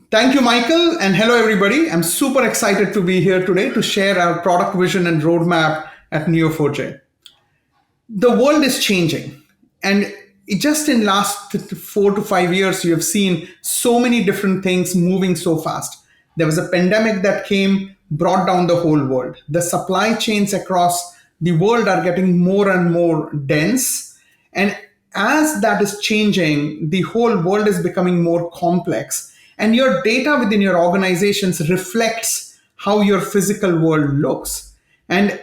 Thank you, Michael, and hello, everybody. I'm super excited to be here today to share our product vision and roadmap at Neo4j. The world is changing, and just in last 4 to 5 years, you have seen so many different things moving so fast. There was a pandemic that came, brought down the whole world. The supply chains across the world are getting more and more dense, and as that is changing, the whole world is becoming more complex, and your data within your organizations reflects how your physical world looks. And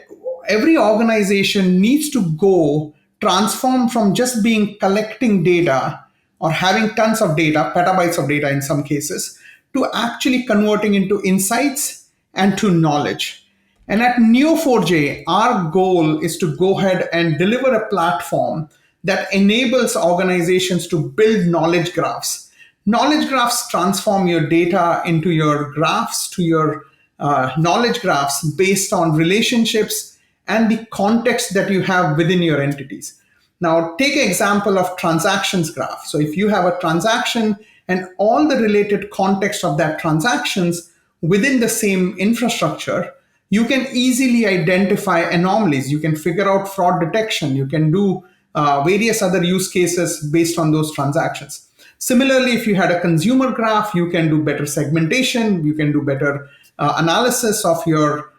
every organization needs to go transform from just being collecting data or having tons of data, petabytes of data in some cases, to actually converting into insights and to knowledge. And at Neo4j, our goal is to go ahead and deliver a platform that enables organizations to build knowledge graphs. Knowledge graphs transform your data into your graphs to your knowledge graphs based on relationships and the context that you have within your entities. Now, take an example of transactions graph. So if you have a transaction and all the related context of that transactions within the same infrastructure, you can easily identify anomalies. You can figure out fraud detection. You can do various other use cases based on those transactions. Similarly, if you had a consumer graph, you can do better segmentation. You can do better analysis of your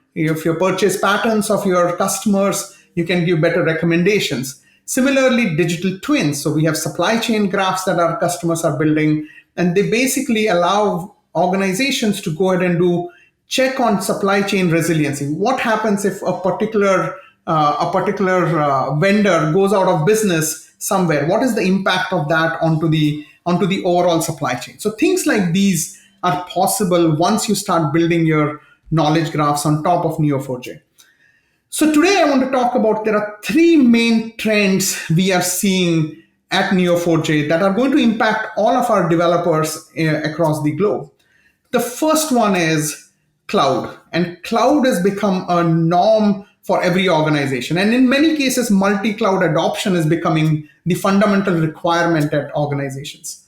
purchase patterns of your customers. You can give better recommendations. Similarly, digital twins. So we have supply chain graphs that our customers are building, and they basically allow organizations to go ahead and do check on supply chain resiliency. What happens if a particular vendor goes out of business somewhere? What is the impact of that onto the overall supply chain? So things like these are possible once you start building your knowledge graphs on top of Neo4j. So today I want to talk about, there are three main trends we are seeing at Neo4j that are going to impact all of our developers across the globe. The first one is cloud, and cloud has become a norm for every organization. And in many cases, multi-cloud adoption is becoming the fundamental requirement at organizations.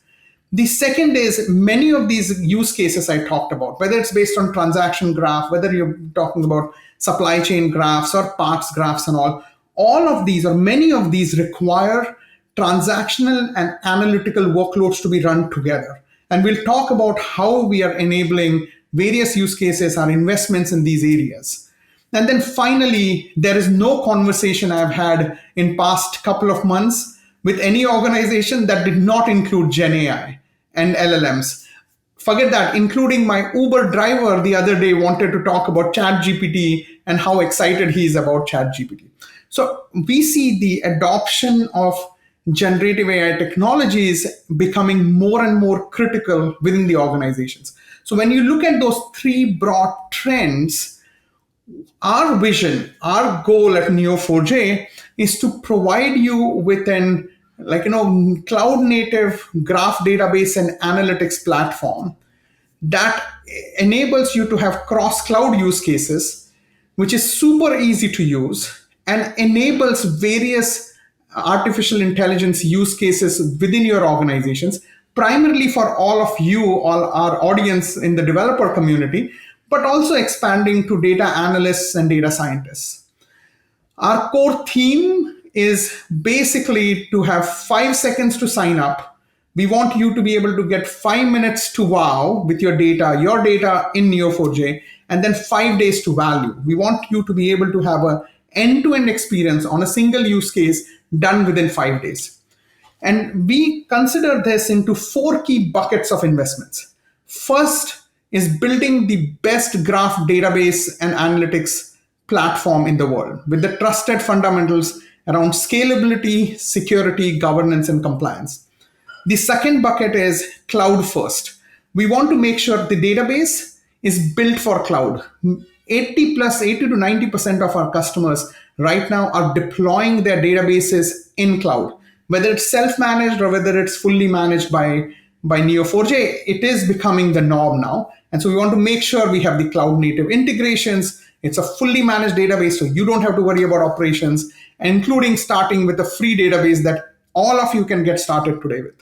The second is many of these use cases I talked about, whether it's based on transaction graph, whether you're talking about supply chain graphs or parts graphs and all of these or many of these require transactional and analytical workloads to be run together. And we'll talk about how we are enabling various use cases, our investments in these areas. And then finally, there is no conversation I've had in past couple of months with any organization that did not include GenAI and LLMs. Forget that, including my Uber driver the other day wanted to talk about ChatGPT and how excited he is about ChatGPT. So we see the adoption of generative AI technologies becoming more and more critical within the organizations. So when you look at those three broad trends, our vision, our goal at Neo4j is to provide you with an cloud native graph database and analytics platform that enables you to have cross cloud use cases, which is super easy to use and enables various artificial intelligence use cases within your organizations, primarily for all of you, all our audience in the developer community, but also expanding to data analysts and data scientists. Our core theme is basically to have 5 seconds to sign up. We want you to be able to get 5 minutes to wow with your data in Neo4j, and then 5 days to value. We want you to be able to have an end-to-end experience on a single use case done within 5 days. And we consider this into 4 key buckets of investments. First is building the best graph database and analytics platform in the world with the trusted fundamentals around scalability, security, governance, and compliance. The second bucket is cloud first. We want to make sure the database is built for cloud. 80 to 90% of our customers right now are deploying their databases in cloud, whether it's self-managed or whether it's fully managed by Neo4j. It is becoming the norm now. And so we want to make sure we have the cloud native integrations. It's a fully managed database, so you don't have to worry about operations, including starting with a free database that all of you can get started today with.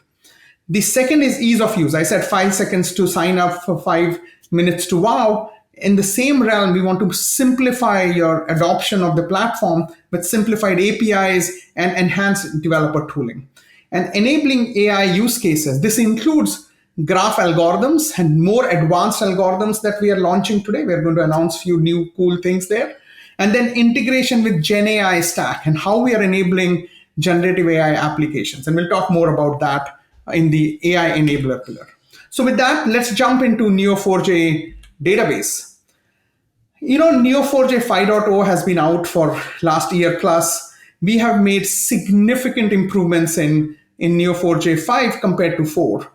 The second is ease of use. I said 5 seconds to sign up, for 5 minutes to wow. In the same realm, we want to simplify your adoption of the platform with simplified APIs and enhanced developer tooling. And enabling AI use cases. This includes graph algorithms and more advanced algorithms that we are launching today. We're going to announce a few new cool things there. And then integration with GenAI stack and how we are enabling generative AI applications. And we'll talk more about that in the AI enabler pillar. So with that, let's jump into Neo4j Database. Neo4j 5.0 has been out for last year plus. We have made significant improvements in Neo4j 5 compared to 4.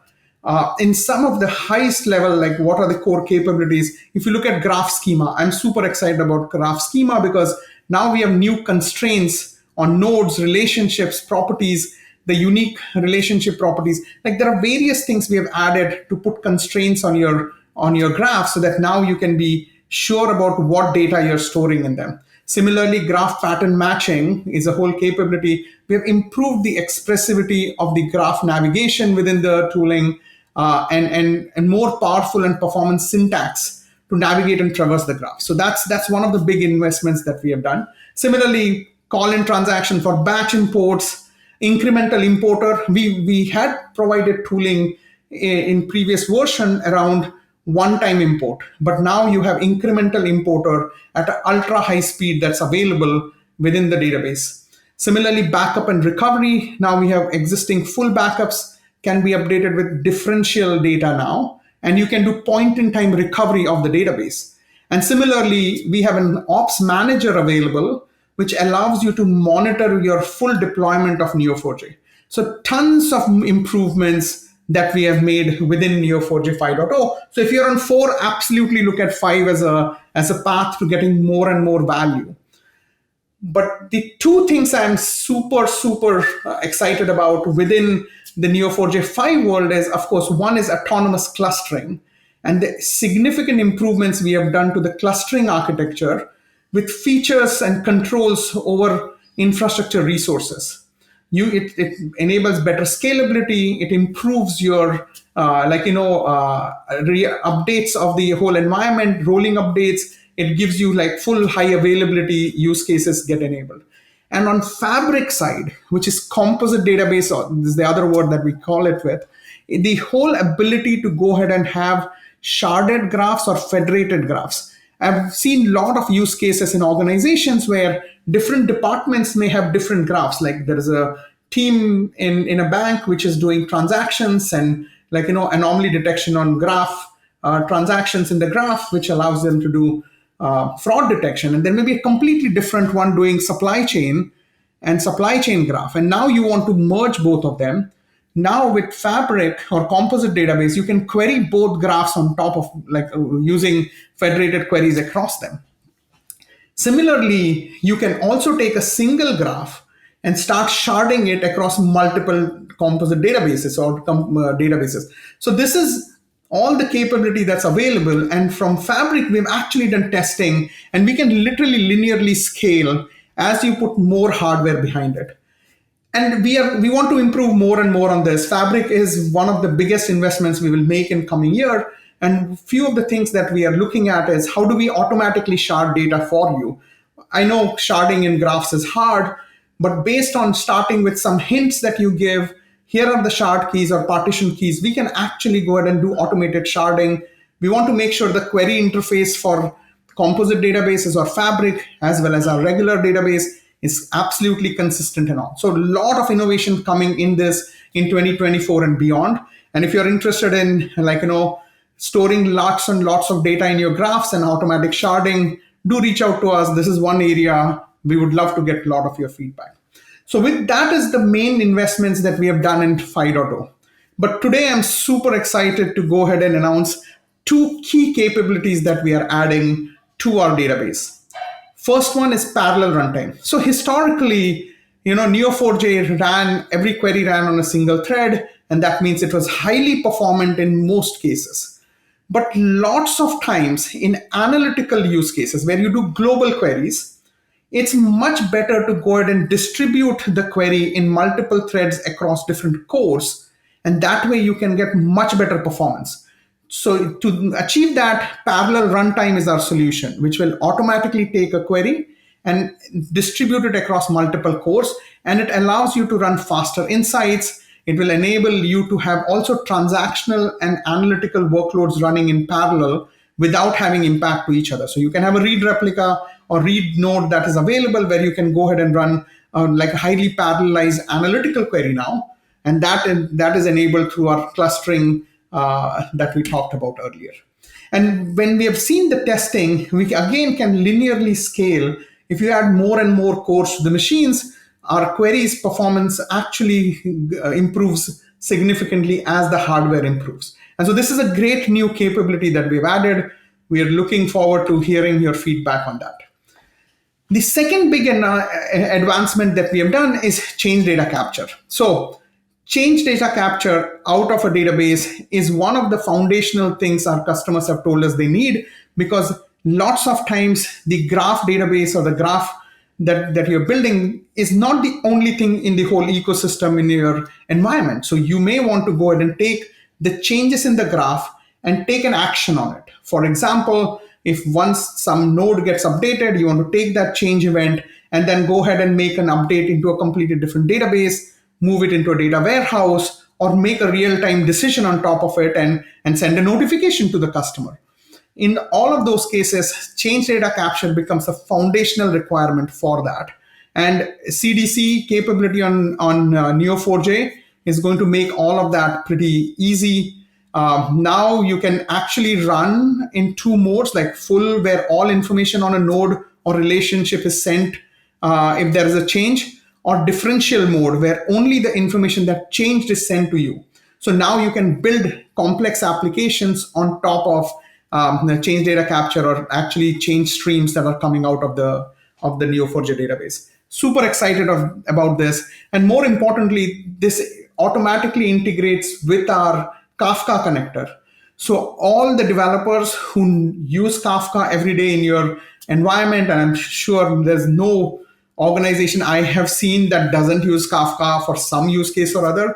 In some of the highest level, like what are the core capabilities? If you look at graph schema, I'm super excited about graph schema because now we have new constraints on nodes, relationships, properties, the unique relationship properties. Like there are various things we have added to put constraints on your graph so that now you can be sure about what data you're storing in them. Similarly, graph pattern matching is a whole capability. We have improved the expressivity of the graph navigation within the tooling and more powerful and performance syntax to navigate and traverse the graph. So that's one of the big investments that we have done. Similarly, call-in transaction for batch imports, incremental importer. We had provided tooling in previous version around one-time import, but now you have incremental importer at an ultra high speed that's available within the database. Similarly, backup and recovery. Now we have existing full backups can be updated with differential data now, and you can do point-in-time recovery of the database. And similarly, we have an ops manager available, which allows you to monitor your full deployment of Neo4j. So tons of improvements that we have made within Neo4j 5.0. So if you're on 4, absolutely look at 5 as a path to getting more and more value. But the two things I'm super excited about within the Neo4j 5 world is, of course, one is autonomous clustering and the significant improvements we have done to the clustering architecture with features and controls over infrastructure resources. It enables better scalability. It improves your updates of the whole environment, rolling updates. It gives you like full high availability use cases get enabled. And on Fabric side, which is composite database, or this is the other word that we call it with, the whole ability to go ahead and have sharded graphs or federated graphs. I've seen a lot of use cases in organizations where different departments may have different graphs. Like there is a team in a bank which is doing transactions and anomaly detection on graph transactions in the graph, which allows them to do fraud detection. And there may be a completely different one doing supply chain and supply chain graph. And now you want to merge both of them. Now with Fabric or composite database, you can query both graphs on top of using federated queries across them. Similarly, you can also take a single graph and start sharding it across multiple composite databases or databases. So this is all the capability that's available. And from Fabric, we've actually done testing, and we can literally linearly scale as you put more hardware behind it. And we want to improve more and more on this. Fabric is one of the biggest investments we will make in coming year. And few of the things that we are looking at is how do we automatically shard data for you? I know sharding in graphs is hard, but based on starting with some hints that you give, here are the shard keys or partition keys, we can actually go ahead and do automated sharding. We want to make sure the query interface for composite databases or Fabric, as well as our regular database, is absolutely consistent and all. So a lot of innovation coming in this in 2024 and beyond. And if you're interested in storing lots and lots of data in your graphs and automatic sharding, do reach out to us. This is one area we would love to get a lot of your feedback. So with that is the main investments that we have done in 5.0. But today I'm super excited to go ahead and announce 2 key capabilities that we are adding to our database. First one is parallel runtime. So historically, Neo4j every query ran on a single thread, and that means it was highly performant in most cases. But lots of times in analytical use cases where you do global queries, it's much better to go ahead and distribute the query in multiple threads across different cores And that way you can get much better performance. So to achieve that, parallel runtime is our solution, which will automatically take a query and distribute it across multiple cores. And it allows you to run faster insights. It will enable you to have also transactional and analytical workloads running in parallel without having impact to each other. So you can have a read replica or read node that is available where you can go ahead and run like a highly parallelized analytical query now. And that is enabled through our clustering that we talked about earlier. And when we have seen the testing, we again can linearly scale. If you add more and more cores to the machines, our queries performance actually improves significantly as the hardware improves. And so this is a great new capability that we've added. We are looking forward to hearing your feedback on that. The second big advancement that we have done is change data capture. So change data capture out of a database is one of the foundational things our customers have told us they need, because lots of times the graph database or the graph that you're building is not the only thing in the whole ecosystem in your environment. So you may want to go ahead and take the changes in the graph and take an action on it. For example, if once some node gets updated, you want to take that change event and then go ahead and make an update into a completely different database, move it into a data warehouse, or make a real-time decision on top of it and send a notification to the customer. In all of those cases, change data capture becomes a foundational requirement for that. And CDC capability on Neo4j is going to make all of that pretty easy. Now you can actually run in two modes, like full, where all information on a node or relationship is sent if there is a change, or differential mode, where only the information that changed is sent to you. So now you can build complex applications on top of the change data capture, or actually change streams that are coming out of the Neo4j database. Super excited about this. And more importantly, this automatically integrates with our Kafka connector. So all the developers who use Kafka every day in your environment, and I'm sure there's no organization I have seen that doesn't use Kafka for some use case or other,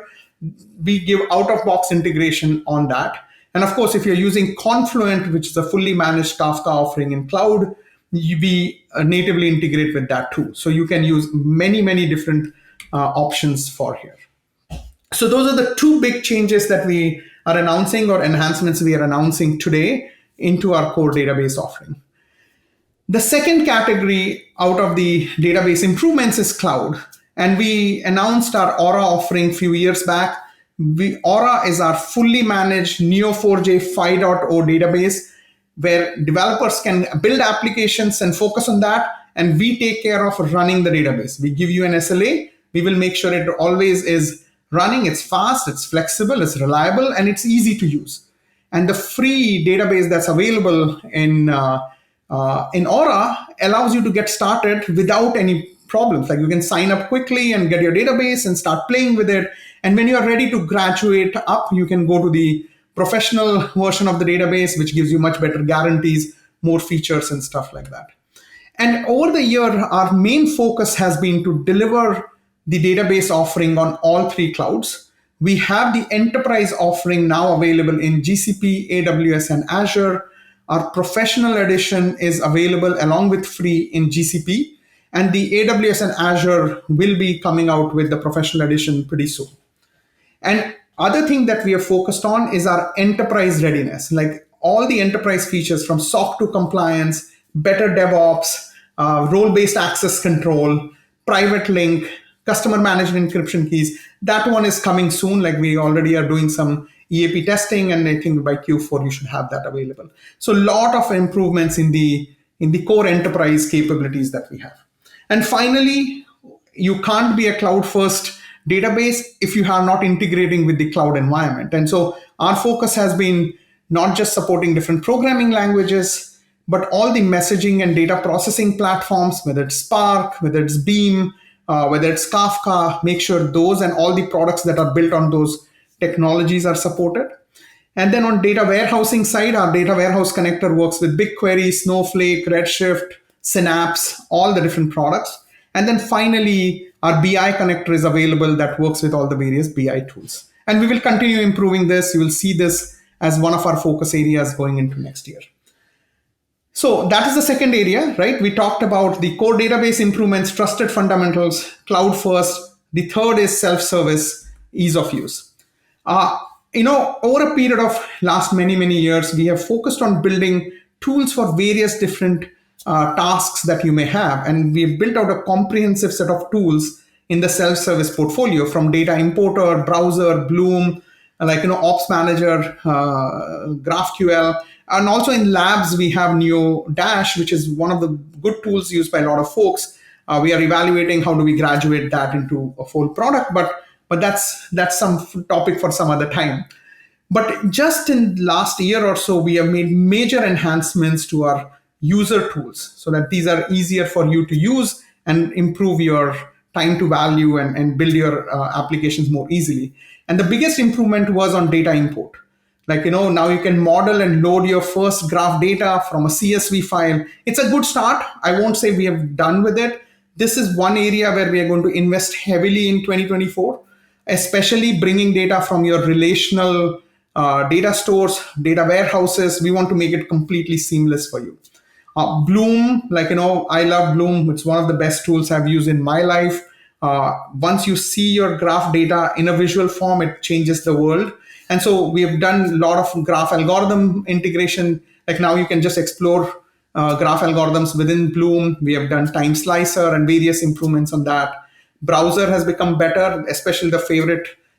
we give out-of-box integration on that. And of course, if you're using Confluent, which is a fully managed Kafka offering in cloud, we natively integrate with that too. So you can use many, many different options for here. So those are the two big changes that we are announcing, or enhancements we are announcing today into our core database offering. The second category out of the database improvements is cloud. And we announced our Aura offering a few years back. Aura is our fully managed Neo4j 5.0 database, where developers can build applications and focus on that, and we take care of running the database. We give you an SLA. We will make sure it always is running. It's fast, it's flexible, it's reliable, and it's easy to use. And the free database that's available in Aura allows you to get started without any problems. Like you can sign up quickly and get your database and start playing with it. And when you are ready to graduate up, you can go to the professional version of the database, which gives you much better guarantees, more features and stuff like that. And over the year, our main focus has been to deliver the database offering on all three clouds. We have the enterprise offering now available in GCP, AWS, and Azure. Our professional edition is available along with free in GCP, and the AWS and Azure will be coming out with the professional edition pretty soon. And other thing that we are focused on is our enterprise readiness, like all the enterprise features from SOC 2 compliance, better DevOps, role-based access control, private link, customer managed encryption keys. That one is coming soon. Like we already are doing some EAP testing, and I think by Q4 you should have that available. So a lot of improvements in the core enterprise capabilities that we have. And finally, you can't be a cloud first database if you are not integrating with the cloud environment. And so our focus has been not just supporting different programming languages, but all the messaging and data processing platforms, whether it's Spark, whether it's Beam, whether it's Kafka, make sure those and all the products that are built on those technologies are supported. And then on data warehousing side, our data warehouse connector works with BigQuery, Snowflake, Redshift, Synapse, all the different products. And then finally, our BI connector is available that works with all the various BI tools. And we will continue improving this. You will see this as one of our focus areas going into next year. So that is the second area, right? We talked about the core database improvements, trusted fundamentals, cloud first. The third is self-service, ease of use. Uh, Over a period of last many years, we have focused on building tools for various different tasks that you may have, and we've built out a comprehensive set of tools in the self-service portfolio, from data importer, browser, Bloom, Ops Manager, GraphQL, and also in labs we have Neo Dash, which is one of the good tools used by a lot of folks. We are evaluating how do we graduate that into a full product, but that's some topic for some other time. But just in last year or so, we have made major enhancements to our user tools so that these are easier for you to use and improve your time to value and build your applications more easily. And the biggest improvement was on data import. Now you can model and load your first graph data from a CSV file. It's a good start. I won't say we have done with it. This is one area where we are going to invest heavily in 2024, especially bringing data from your relational data stores, data warehouses. We want to make it completely seamless for you. Bloom, I love Bloom. It's one of the best tools I've used in my life. Once you see your graph data in a visual form, it changes the world. And so we have done a lot of graph algorithm integration. Now you can just explore graph algorithms within Bloom. We have done time slicer and various improvements on that. Browser has become better, especially the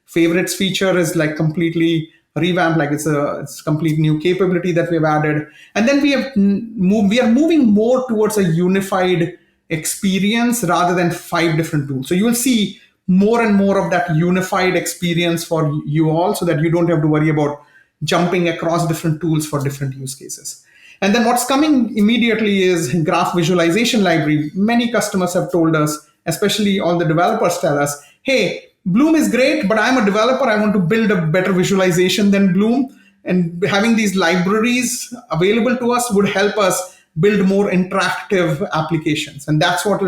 favorites feature is completely revamped. It's a complete new capability that we've added. And then we are moving more towards a unified experience rather than 5 different tools. So you will see more and more of that unified experience for you all, so that you don't have to worry about jumping across different tools for different use cases. And then what's coming immediately is graph visualization library. Many customers have told us, especially all the developers tell us, hey, Bloom is great, but I'm a developer. I want to build a better visualization than Bloom. And having these libraries available to us would help us build more interactive applications. And that's what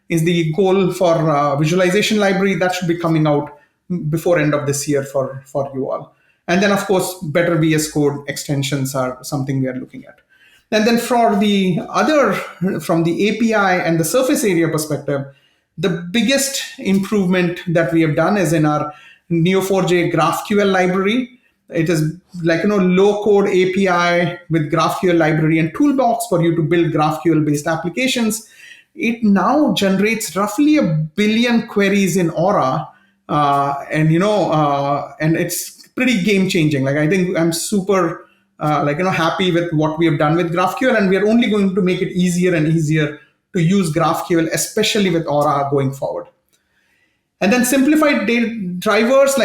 is the goal for visualization library. That should be coming out before end of this year for you all. And then, of course, better VS Code extensions are something we are looking at. And then from the API and the surface area perspective, the biggest improvement that we have done is in our Neo4j GraphQL library. It is low code API with GraphQL library and toolbox for you to build GraphQL based applications. It now generates roughly 1 billion queries in Aura, and it's pretty game changing. I think I'm super happy with what we have done with GraphQL, and we are only going to make it easier and easier to use GraphQL, especially with Aura going forward. And then simplified data drivers,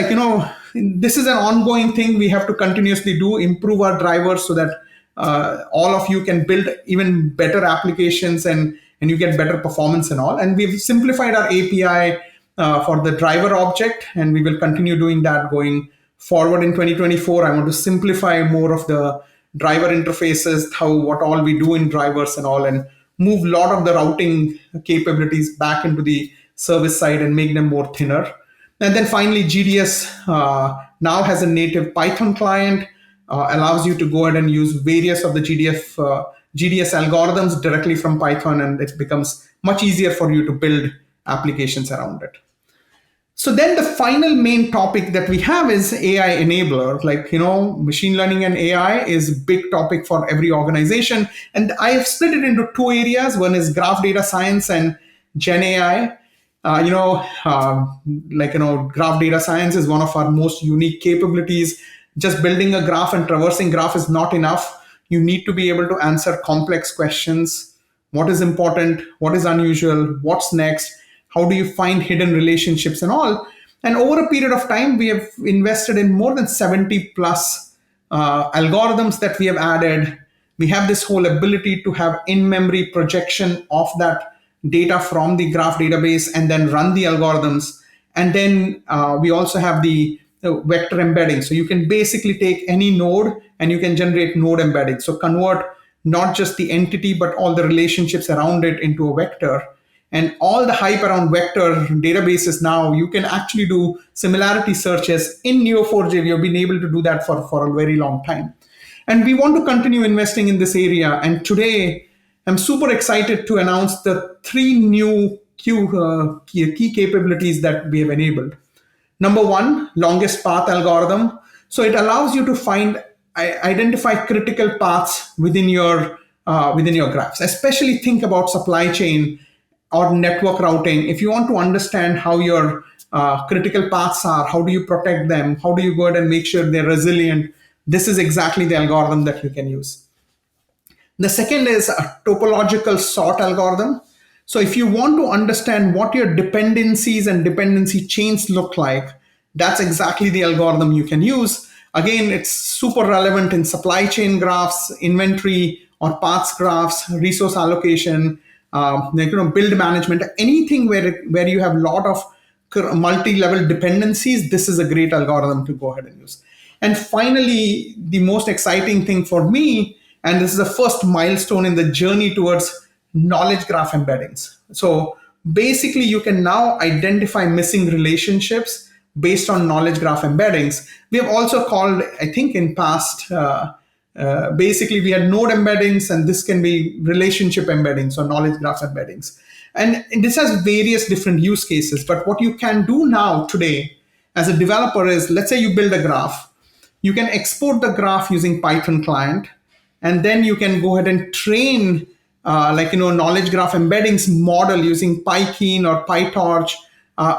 this is an ongoing thing we have to continuously do, improve our drivers so that all of you can build even better applications and you get better performance and all. And we've simplified our API for the driver object, and we will continue doing that going forward in 2024. I want to simplify more of the driver interfaces, what all we do in drivers and all, and move a lot of the routing capabilities back into the service side and make them more thinner. And then finally, GDS now has a native Python client, allows you to go ahead and use various of the GDS algorithms directly from Python, and it becomes much easier for you to build applications around it. So then the final main topic that we have is AI enabler. Machine learning and AI is a big topic for every organization. And I have split it into 2 areas. One is graph data science and GenAI. Graph data science is one of our most unique capabilities. Just building a graph and traversing graph is not enough. You need to be able to answer complex questions. What is important? What is unusual? What's next? How do you find hidden relationships and all? And over a period of time, we have invested in more than 70 plus algorithms that we have added. We have this whole ability to have in-memory projection of that data from the graph database and then run the algorithms. And then we also have the vector embedding. So you can basically take any node and you can generate node embedding. So convert not just the entity, but all the relationships around it into a vector. and all the hype around vector databases now, you can actually do similarity searches in Neo4j. We have been able to do that for a very long time. And we want to continue investing in this area. And today, I'm super excited to announce the three new key capabilities that we have enabled. Number one, longest path algorithm. So it allows you to identify critical paths within your graphs. Especially think about supply chain or network routing. If you want to understand how your critical paths are, how do you protect them, how do you go ahead and make sure they're resilient, this is exactly the algorithm that you can use. The second is a topological sort algorithm. So if you want to understand what your dependencies and dependency chains look like, that's exactly the algorithm you can use. Again, it's super relevant in supply chain graphs, inventory or parts graphs, resource allocation, build management, anything where you have a lot of multi-level dependencies. This is a great algorithm to go ahead and use. And finally, the most exciting thing for me, and this is the first milestone in the journey towards knowledge graph embeddings. So basically, you can now identify missing relationships based on knowledge graph embeddings. We have also called, I think in past, basically we had node embeddings, and this can be relationship embeddings or knowledge graph embeddings. And this has various different use cases. But what you can do now today as a developer is, let's say you build a graph, you can export the graph using Python client, and then you can go ahead and train knowledge graph embeddings model using PyKeen or PyTorch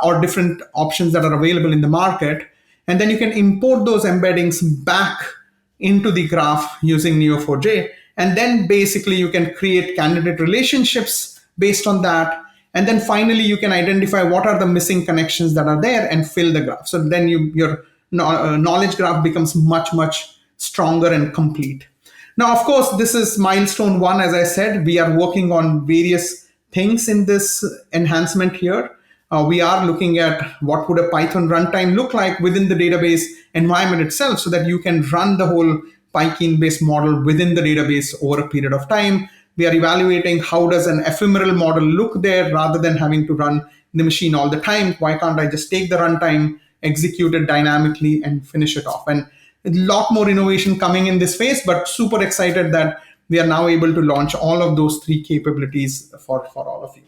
or different options that are available in the market. And then you can import those embeddings back into the graph using Neo4j. And then basically you can create candidate relationships based on that. And then finally you can identify what are the missing connections that are there and fill the graph. So then your knowledge graph becomes much, much stronger and complete. Now, of course, this is milestone one. As I said, we are working on various things in this enhancement here. We are looking at what would a Python runtime look like within the database environment itself, so that you can run the whole PyKeen-based model within the database over a period of time. We are evaluating how does an ephemeral model look there rather than having to run the machine all the time. Why can't I just take the runtime, execute it dynamically, and finish it off? And a lot more innovation coming in this phase, but super excited that we are now able to launch all of those three capabilities for all of you.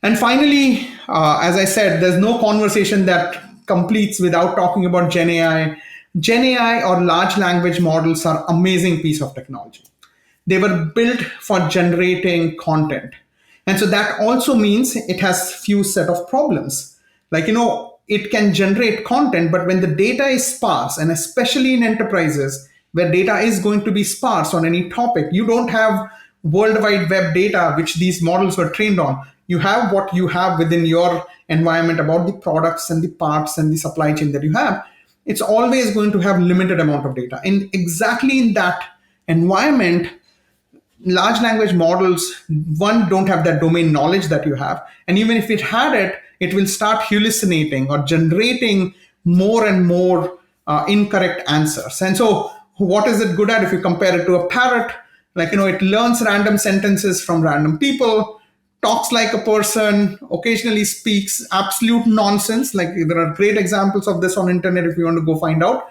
And finally, as I said, there's no conversation that completes without talking about GenAI. GenAI or large language models are amazing piece of technology. They were built for generating content. And so that also means it has few set of problems. It can generate content, but when the data is sparse, and especially in enterprises where data is going to be sparse on any topic, you don't have World Wide Web data, which these models were trained on. You have what you have within your environment about the products and the parts and the supply chain that you have. It's always going to have limited amount of data. And exactly in that environment, large language models, one, don't have that domain knowledge that you have. And even if it had it, it will start hallucinating or generating more and more incorrect answers. And so what is it good at? If you compare it to a parrot, it learns random sentences from random people, talks like a person, occasionally speaks absolute nonsense. There are great examples of this on internet if you want to go find out,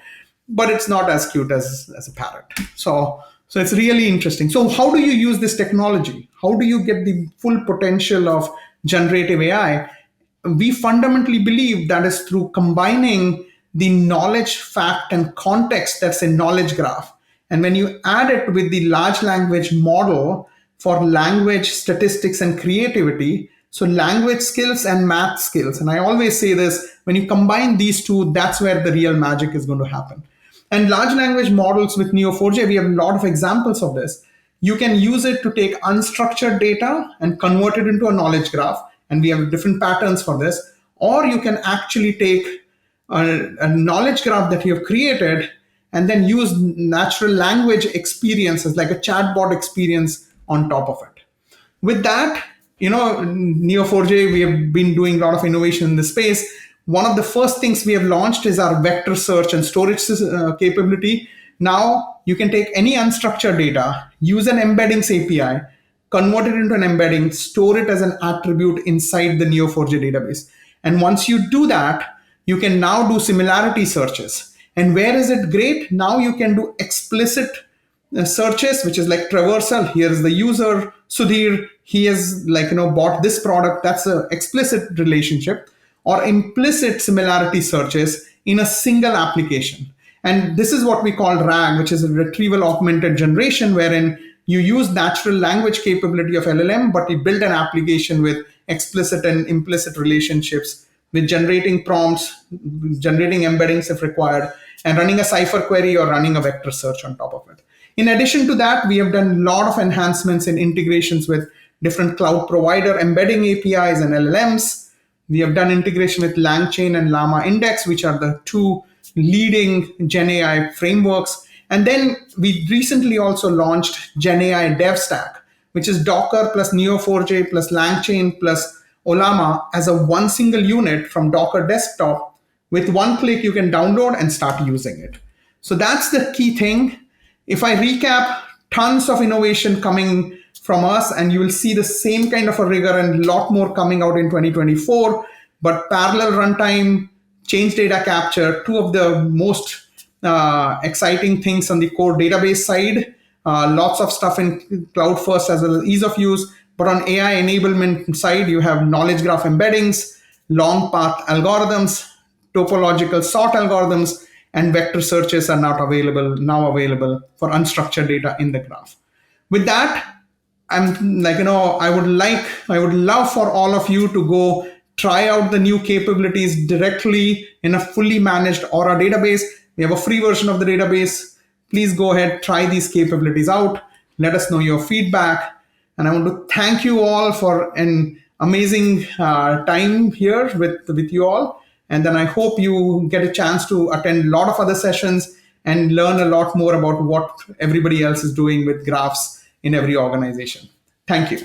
but it's not as cute as a parrot. So it's really interesting. So how do you use this technology? How do you get the full potential of generative AI? We fundamentally believe that is through combining the knowledge, fact, and context that's a knowledge graph. And when you add it with the large language model for language, statistics, and creativity, so language skills and math skills. And I always say this, when you combine these two, that's where the real magic is going to happen. And large language models with Neo4j, we have a lot of examples of this. You can use it to take unstructured data and convert it into a knowledge graph. And we have different patterns for this. Or you can actually take a knowledge graph that you have created and then use natural language experiences like a chatbot experience on top of it. With that, Neo4j, we have been doing a lot of innovation in this space. One of the first things we have launched is our vector search and storage capability. Now you can take any unstructured data, use an embeddings API, convert it into an embedding, store it as an attribute inside the Neo4j database. And once you do that, you can now do similarity searches. And where is it great? Now you can do explicit searches, which is like traversal. Here is the user, Sudhir. He has bought this product. That's an explicit relationship, or implicit similarity searches in a single application. And this is what we call RAG, which is a retrieval augmented generation, wherein you use natural language capability of LLM, but you build an application with explicit and implicit relationships, with generating prompts, generating embeddings if required, and running a cipher query or running a vector search on top of it. In addition to that, we have done a lot of enhancements in integrations with different cloud provider embedding APIs and LLMs. We have done integration with LangChain and Llama Index, which are the two leading GenAI frameworks. And then we recently also launched GenAI DevStack, which is Docker plus Neo4j plus LangChain plus Ollama as a one single unit from Docker desktop. With one click, you can download and start using it. So that's the key thing. If I recap, tons of innovation coming from us, and you will see the same kind of a rigor and a lot more coming out in 2024. But parallel runtime, change data capture, two of the most exciting things on the core database side. Lots of stuff in cloud first as well as ease of use. But on AI enablement side, you have knowledge graph embeddings, long path algorithms, topological sort algorithms, and vector searches are now available for unstructured data in the graph. With that, I would love for all of you to go try out the new capabilities directly in a fully managed Aura database. We have a free version of the database. Please go ahead, try these capabilities out. Let us know your feedback. And I want to thank you all for an amazing time here with you all. And then I hope you get a chance to attend a lot of other sessions and learn a lot more about what everybody else is doing with graphs in every organization. Thank you.